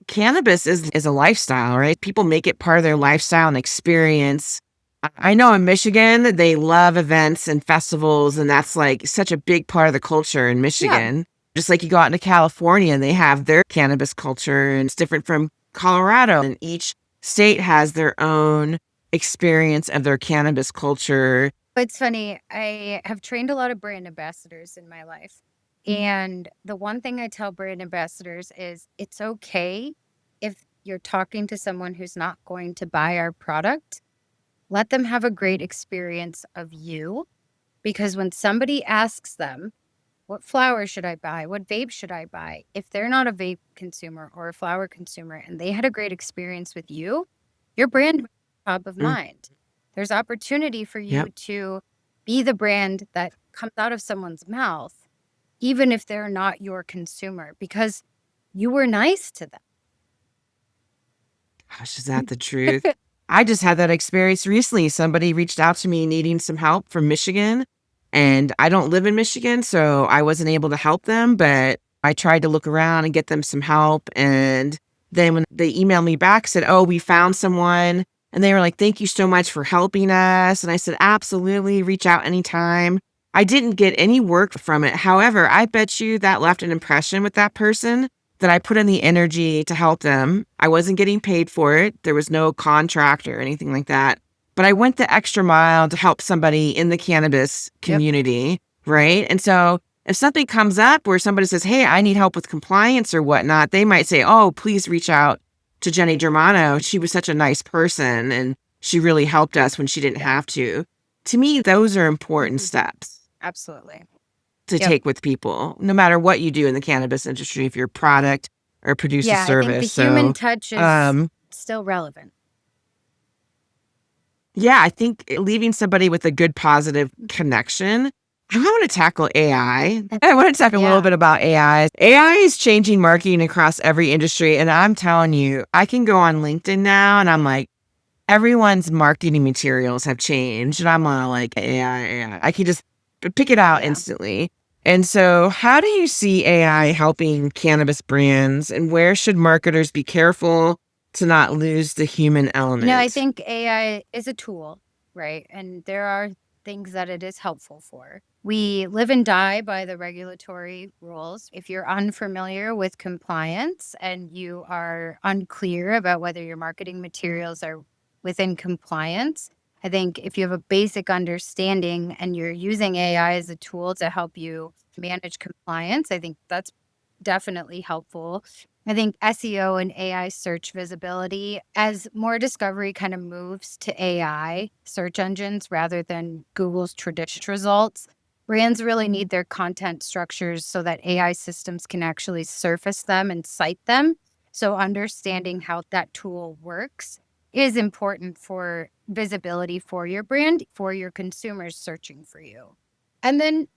cannabis is a lifestyle, right? People make it part of their lifestyle and experience. I know in Michigan, they love events and festivals, and that's like such a big part of the culture in Yeah. Michigan. Just like you go out into California and they have their cannabis culture, and it's different from Colorado. And each state has their own experience of their cannabis culture. It's funny. I have trained a lot of brand ambassadors in my life. And the one thing I tell brand ambassadors is it's okay if you're talking to someone who's not going to buy our product. Let them have a great experience of you. Because when somebody asks them, what flower should I buy? What vape should I buy? If they're not a vape consumer or a flower consumer and they had a great experience with you, your brand top of Mm, mind. There's opportunity for you yep. to be the brand that comes out of someone's mouth, even if they're not your consumer, because you were nice to them. Gosh, is that the truth? I just had that experience recently. Somebody reached out to me needing some help from Michigan, and I don't live in Michigan, so I wasn't able to help them, but I tried to look around and get them some help. And then when they emailed me back, said, "Oh, we found someone." And they were like, "Thank you so much for helping us." And I said, "Absolutely, reach out anytime." I didn't get any work from it. However, I bet you that left an impression with that person that I put in the energy to help them. I wasn't getting paid for it. There was no contract or anything like that. but I went the extra mile to help somebody in the cannabis community, right? And so if something comes up where somebody says, hey, I need help with compliance or whatnot, they might say, oh, please reach out to Jenny Germano. She was such a nice person and she really helped us when she didn't have to. To me, those are important steps. Absolutely. To take with people, no matter what you do in the cannabis industry, if you're a product or produce a service. I think the human touch is still relevant. Yeah, I think leaving somebody with a good, positive connection. I want to tackle AI. I want to talk a little bit about AI. AI is changing marketing across every industry. And I'm telling you, I can go on LinkedIn now and I'm like, everyone's marketing materials have changed. And I'm all like, AI. I can just pick it out instantly. And so how do you see AI helping cannabis brands, and where should marketers be careful to not lose the human element? No, I think AI is a tool, right? And there are things that it is helpful for. We live and die by the regulatory rules. If you're unfamiliar with compliance and you are unclear about whether your marketing materials are within compliance, I think if you have a basic understanding and you're using AI as a tool to help you manage compliance, I think that's definitely helpful. I think SEO and AI search visibility, as more discovery kind of moves to AI search engines rather than Google's traditional results, brands really need their content structures so that AI systems can actually surface them and cite them. So understanding how that tool works is important for visibility for your brand, for your consumers searching for you. And then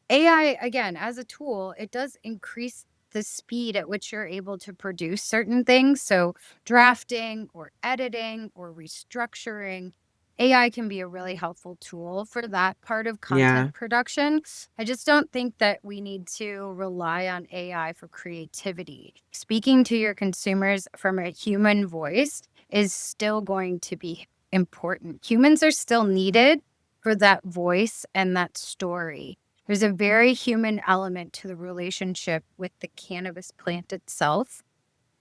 AI, again, as a tool, it does increase the speed at which you're able to produce certain things. So drafting or editing or restructuring, AI can be a really helpful tool for that part of content production. I just don't think that we need to rely on AI for creativity. Speaking to your consumers from a human voice is still going to be important. Humans are still needed for that voice and that story. There's a very human element to the relationship with the cannabis plant itself.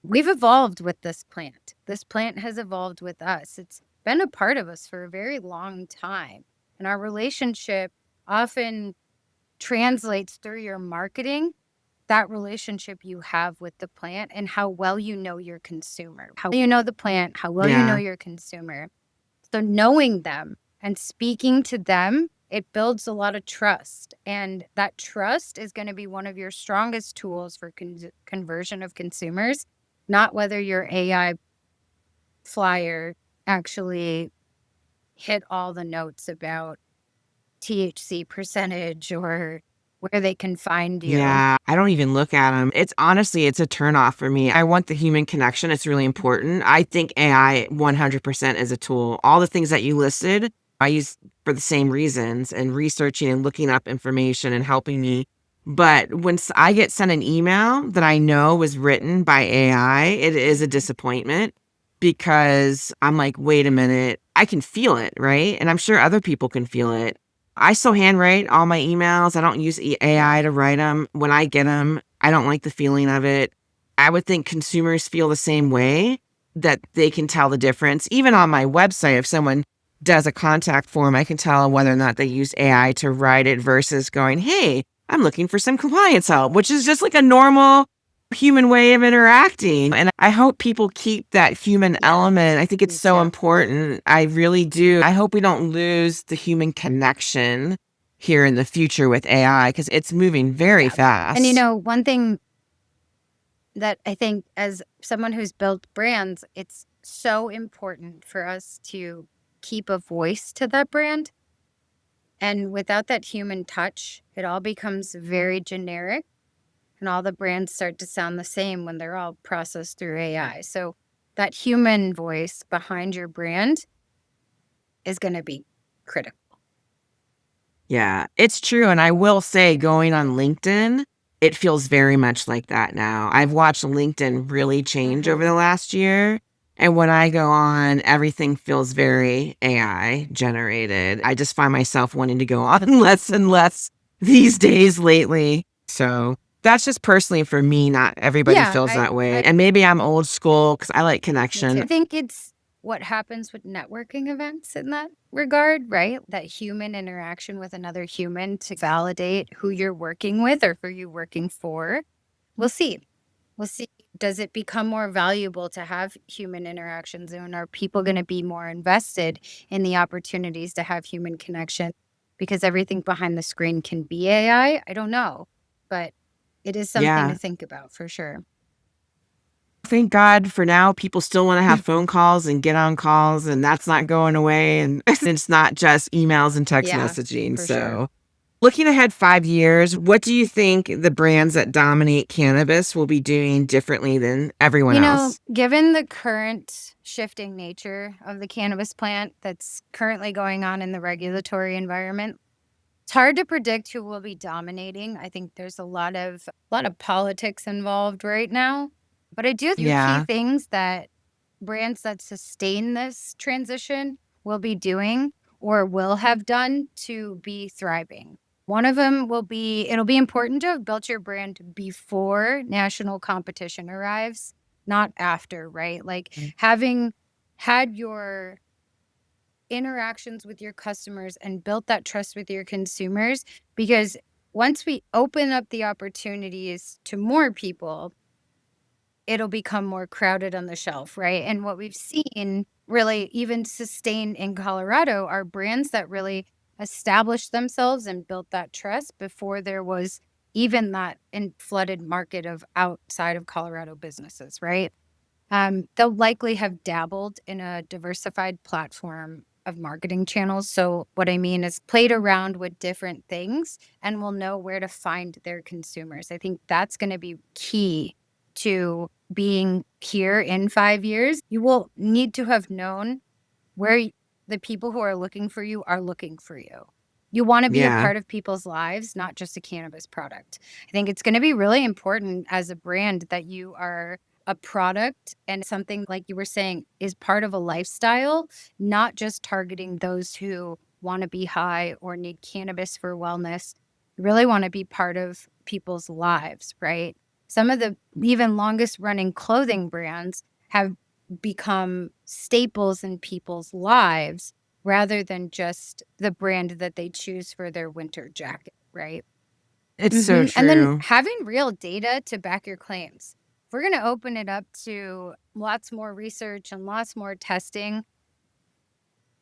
We've evolved with this plant. This plant has evolved with us. It's been a part of us for a very long time. And our relationship often translates through your marketing, that relationship you have with the plant and how well you know your consumer, how you know the plant, how well you know your consumer. So knowing them and speaking to them, it builds a lot of trust. And that trust is going to be one of your strongest tools for conversion of consumers, not whether your AI flyer actually hit all the notes about THC percentage or where they can find you. Yeah, I don't even look at them. It's honestly, it's a turnoff for me. I want the human connection. It's really important. I think AI 100% is a tool. All the things that you listed, I use for the same reasons, and researching and looking up information and helping me. But when I get sent an email that I know was written by AI, it is a disappointment, because I'm like, wait a minute, I can feel it, right? And I'm sure other people can feel it. I still handwrite all my emails. I don't use AI to write them. When I get them, I don't like the feeling of it. I would think consumers feel the same way, that they can tell the difference. Even on my website, if someone does a contact form, I can tell whether or not they use AI to write it versus going, hey, I'm looking for some compliance help, which is just like a normal human way of interacting. And I hope people keep that human element. I think it's so important. I really do. I hope we don't lose the human connection here in the future with AI, because it's moving very fast. And, you know, one thing that I think, as someone who's built brands, it's so important for us to keep a voice to that brand. And without that human touch, it all becomes very generic. And all the brands start to sound the same when they're all processed through AI. So that human voice behind your brand is going to be critical. Yeah, it's true. And I will say, going on LinkedIn, it feels very much like that now. I've watched LinkedIn really change over the last year. And when I go on, everything feels very AI generated. I just find myself wanting to go on less and less these days lately. So that's just personally for me. Not everybody feels that way. And maybe I'm old school because I like connection. I think it's what happens with networking events in that regard, right? That human interaction with another human to validate who you're working with or who you're working for. We'll see. We'll see. Does it become more valuable to have human interactions, and are people going to be more invested in the opportunities to have human connection because everything behind the screen can be AI? I don't know, but it is something to think about for sure. Thank God for now, people still want to have phone calls and get on calls, and that's not going away. And it's not just emails and text messaging. for So, sure. looking ahead 5 years, what do you think the brands that dominate cannabis will be doing differently than everyone else? Given the current shifting nature of the cannabis plant that's currently going on in the regulatory environment, it's hard to predict who will be dominating. I think there's a lot of politics involved right now. But I do key Yeah. things that brands that sustain this transition will be doing or will have done to be thriving. One of them will be, it'll be important to have built your brand before national competition arrives, not after, right? Like having had your interactions with your customers and built that trust with your consumers, because once we open up the opportunities to more people, it'll become more crowded on the shelf, right? And what we've seen really even sustain in Colorado are brands that really established themselves and built that trust before there was even that flooded market of outside of Colorado businesses, right? They'll likely have dabbled in a diversified platform of marketing channels. So what I mean is played around with different things and will know where to find their consumers. I think that's going to be key to being here in 5 years. You will need to have known where the people who are looking for you are looking for you. You want to be a part of people's lives, not just a cannabis product. I think it's going to be really important as a brand that you are a product and something, like you were saying, is part of a lifestyle, not just targeting those who want to be high or need cannabis for wellness. You really want to be part of people's lives, right? Some of the even longest running clothing brands have become staples in people's lives rather than just the brand that they choose for their winter jacket, right? It's so And then true. having real data to back your claims. If we're going to open it up to lots more research and lots more testing,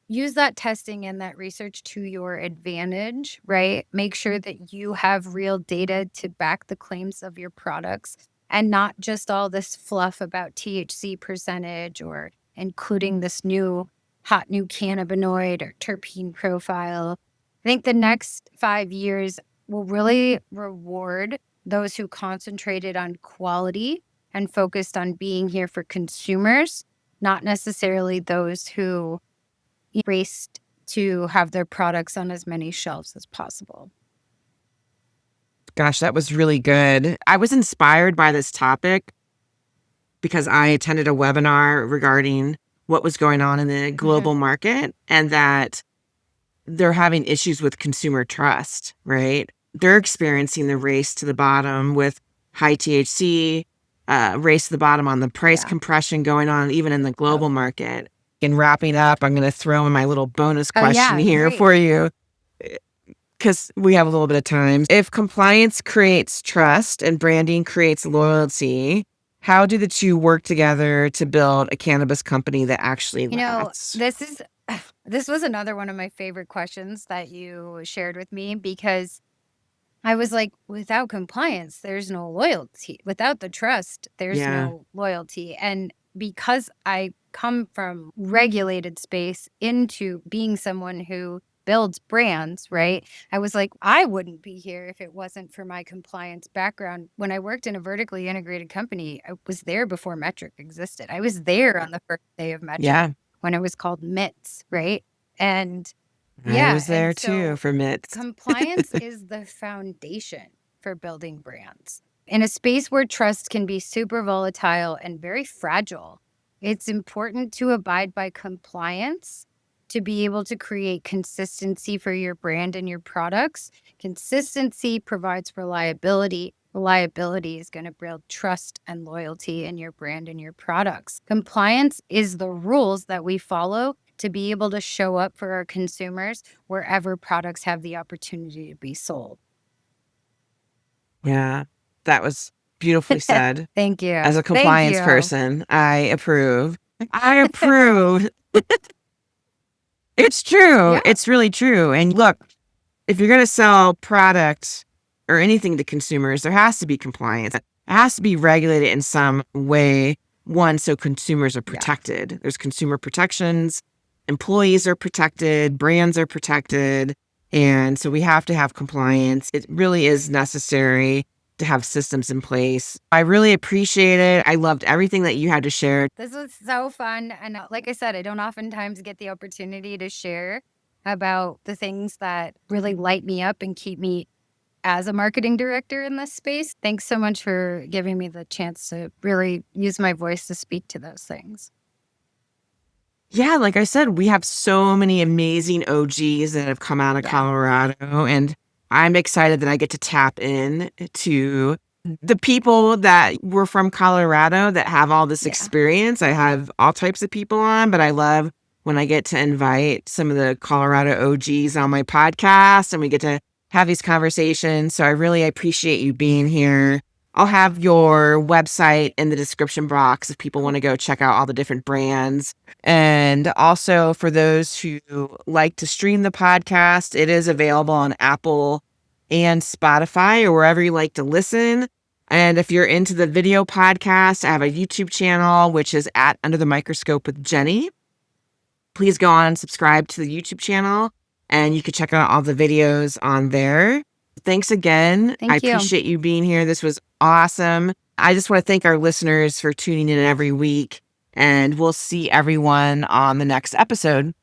use that testing and that research to your advantage, right? Make sure that you have real data to back the claims of your products and not just all this fluff about THC percentage or including this new hot new cannabinoid or terpene profile. I think the next 5 years will really reward those who concentrated on quality and focused on being here for consumers, not necessarily those who raced to have their products on as many shelves as possible. Gosh, that was really good. I was inspired by this topic because I attended a webinar regarding what was going on in the global market and that they're having issues with consumer trust, right? They're experiencing the race to the bottom with high THC, race to the bottom on the price compression going on even in the global market. And wrapping up, I'm going to throw in my little bonus question here for you because we have a little bit of time. If compliance creates trust and branding creates loyalty, how do the two work together to build a cannabis company that actually lasts? This was another one of my favorite questions that you shared with me, because I was like, without compliance, there's no loyalty. Without the trust, there's no loyalty. And because I come from regulated space into being someone who builds brands, right? I was like, I wouldn't be here if it wasn't for my compliance background. When I worked in a vertically integrated company, I was there before Metric existed. I was there on the first day of Metric when it was called MITS, right? And I was there too for MITS. Compliance is the foundation for building brands. In a space where trust can be super volatile and very fragile, it's important to abide by compliance to be able to create consistency for your brand and your products. Consistency provides reliability, Reliability is going to build trust and loyalty in your brand and your products. Compliance is the rules that we follow to be able to show up for our consumers wherever products have the opportunity to be sold. Yeah, that was beautifully said. Thank you. As a Thank compliance you. person, I approve. I approve. It's true. Yeah. It's really true. And look, if you're going to sell products or anything to consumers, there has to be compliance. It has to be regulated in some way. One, so consumers are protected. There's consumer protections, employees are protected, brands are protected. And so we have to have compliance. It really is necessary to have systems in place. I really appreciate it. I loved everything that you had to share. This was so fun. And like I said, I don't oftentimes get the opportunity to share about the things that really light me up and keep me as a marketing director in this space. Thanks so much for giving me the chance to really use my voice to speak to those things. Yeah, like I said, we have so many amazing OGs that have come out of Colorado, and I'm excited that I get to tap in to the people that were from Colorado that have all this experience. I have all types of people on, but I love when I get to invite some of the Colorado OGs on my podcast and we get to have these conversations. So I really appreciate you being here. I'll have your website in the description box if people want to go check out all the different brands. And also for those who like to stream the podcast, it is available on Apple and Spotify or wherever you like to listen. And if you're into the video podcast, I have a YouTube channel, which is at Under the Microscope with Jenny. Please go on and subscribe to the YouTube channel and you can check out all the videos on there. Thanks again. I appreciate you being here. This was awesome. I just want to thank our listeners for tuning in every week, and we'll see everyone on the next episode.